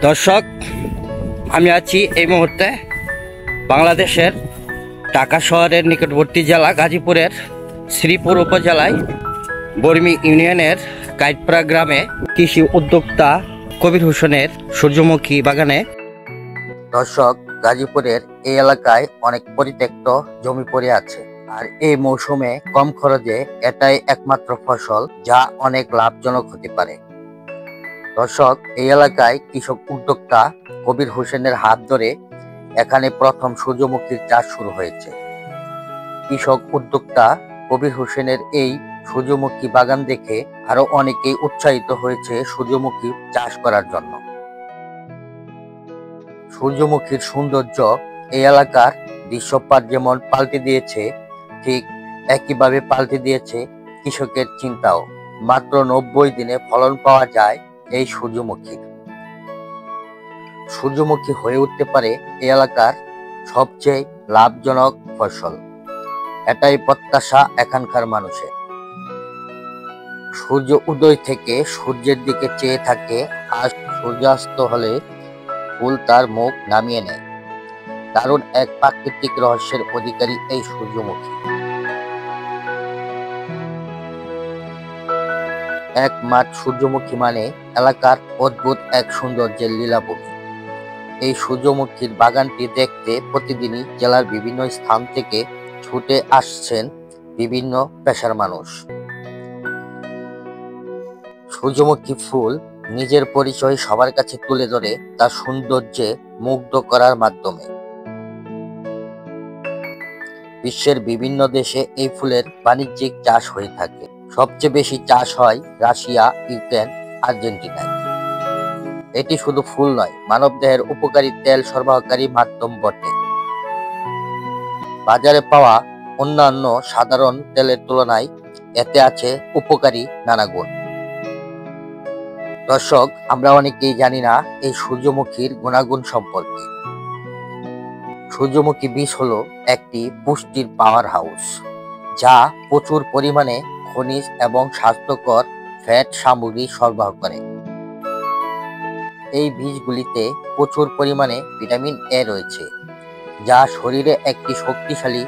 দর্শক, আমি আছি এই মুহূর্তে বাংলাদেশের ঢাকা শহরের নিকটবর্তী জেলা গাজীপুরের শ্রীপুর উপজেলায় বর্মি ইউনিয়নের কাইটপাড়া গ্রামে কৃষি উদ্যোক্তা কবির হোসেনের সূর্যমুখী বাগানে। দর্শক, গাজীপুরের এই এলাকায় অনেক পরিত্যক্ত জমি পড়ে আছে, আর এই মৌসুমে কম খরচে এটাই একমাত্র ফসল যা অনেক লাভজনক হতে পারে। দর্শক, এই এলাকায় কৃষক উদ্যোক্তা কবির হোসেনের হাত ধরে এখানে প্রথম সূর্যমুখীর চাষ শুরু হয়েছে। কৃষক উদ্যোক্তা কবির হোসেনের এই সূর্যমুখী বাগান দেখে আরো অনেকেই উৎসাহিত হয়েছে সূর্যমুখী চাষ করার জন্য। সূর্যমুখীর সৌন্দর্য এই এলাকার দৃশ্যপট যেমন পাল্টে দিয়েছে, ঠিক একইভাবে পাল্টে দিয়েছে কৃষকের চিন্তাও। মাত্র 90 দিনে ফলন পাওয়া যায় এই সূর্যমুখী হয়ে উঠতে পারে এই এলাকার সবচেয়ে লাভজনক ফসল। এটাই প্রত্যাশা এখানকার মানুষের। সূর্য উদয় থেকে সূর্যের দিকে চেয়ে থাকে, আর সূর্যাস্ত হলে ফুল তার মুখ নামিয়ে নেয়। দারুণ এক প্রাকৃতিক রহস্যের অধিকারী এই সূর্যমুখী। এক মাঠ সূর্যমুখী মানে এলাকার অদ্ভুত এক সৌন্দর্যের লীলাভূমি। এই সূর্যমুখীর বাগানটি দেখতে প্রতিদিনই জেলার বিভিন্ন স্থান থেকে ছুটে আসছেন বিভিন্ন পেশার মানুষ। সূর্যমুখী ফুল নিজের পরিচয় সবার কাছে তুলে ধরে তার সৌন্দর্যে মুগ্ধ করার মাধ্যমে। বিশ্বের বিভিন্ন দেশে এই ফুলের বাণিজ্যিক চাষ হয়ে থাকে। সবচেয়ে বেশি চাষ হয় রাশিয়া, ইউক্রেন, আর্জেন্টিনায়। এটি শুধু ফুল নয়, মানবদেহের উপকারী তেল সরবরাহকারী মাধ্যম বটে। বাজারে পাওয়া অন্যান্য সাধারণ তেলের তুলনায় এতে আছে উপকারী নানা গুণ। দর্শক, আমরা অনেকেই জানি না এই সূর্যমুখীর গুণাগুণ সম্পর্কে। সূর্যমুখী বীজ হলো একটি পুষ্টির পাওয়ার হাউস, যা প্রচুর পরিমাণে খনিজ এবং স্বাস্থ্যকর ফ্যাট সামগ্রী সরবরাহ করে। এই বীজগুলিতে প্রচুর পরিমাণে ভিটামিন এ রয়েছে, যা শরীরে একটি শক্তিশালী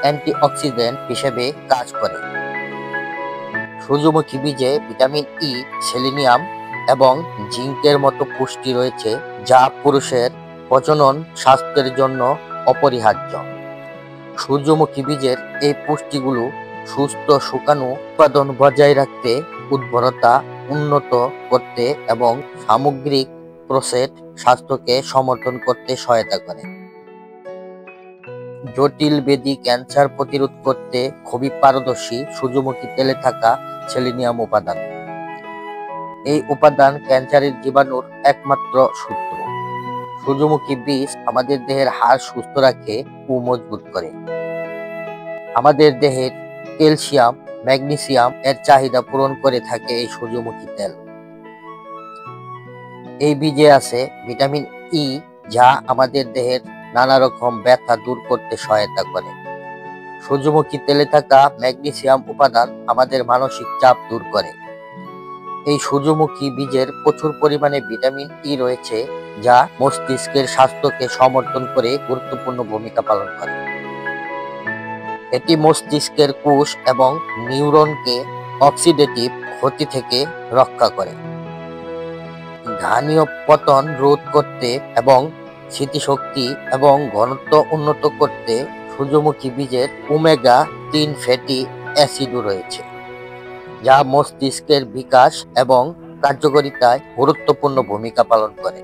অ্যান্টিঅক্সিডেন্ট হিসেবে কাজ করে। সূর্যমুখী বীজে ভিটামিন ই, সেলেনিয়াম এবং জিঙ্কের মতো পুষ্টি রয়েছে, যা পুরুষের প্রজনন স্বাস্থ্যের জন্য অপরিহার্য। সূর্যমুখী বীজের এই পুষ্টিগুলো সুস্থ শুকানো উৎপাদন বজায় রাখতে, উর্বরতা উন্নত করতে এবং সামগ্রিক প্রোস্টেট স্বাস্থ্যকে সমর্থন করতে সহায়তা করে। জটিল ব্যাধি ক্যান্সার প্রতিরোধ করতে খুবই পারদর্শী সূর্যমুখী তেলে থাকা সেলেনিয়াম উপাদান। এই উপাদান ক্যান্সারের জীবাণুর একমাত্র শত্রু। সূর্যমুখী বীজ আমাদের দেহের হাড় সুস্থ রাখে ও মজবুত করে। আমাদের দেহের ক্যালসিয়াম, ম্যাগনেসিয়াম এর চাহিদা পূরণ করে থাকে এই সূর্যমুখী তেল। এই বীজে আছে ভিটামিন ই, যা আমাদের দেহের নানা রকম ব্যথা দূর করতে সহায়তা করে। সূর্যমুখী তেলে থাকা ম্যাগনেসিয়াম উপাদান আমাদের মানসিক চাপ দূর করে। এই সূর্যমুখী বীজের প্রচুর পরিমাণে ভিটামিন ই রয়েছে, যা মস্তিষ্কের স্বাস্থ্যকে সমর্থন করে গুরুত্বপূর্ণ ভূমিকা পালন করে। এটি মস্তিষ্কের কোষ এবং নিউরনকে অক্সিডেটিভ ক্ষতি থেকে রক্ষা করে। ঘানীয় পতন রোধ করতে এবং স্মৃতিশক্তি এবং ঘনত্ব উন্নত করতে সূর্যমুখী বীজের ওমেগা-3 ফ্যাটি অ্যাসিডও রয়েছে, যা মস্তিষ্কের বিকাশ এবং কার্যকারিতায় গুরুত্বপূর্ণ ভূমিকা পালন করে।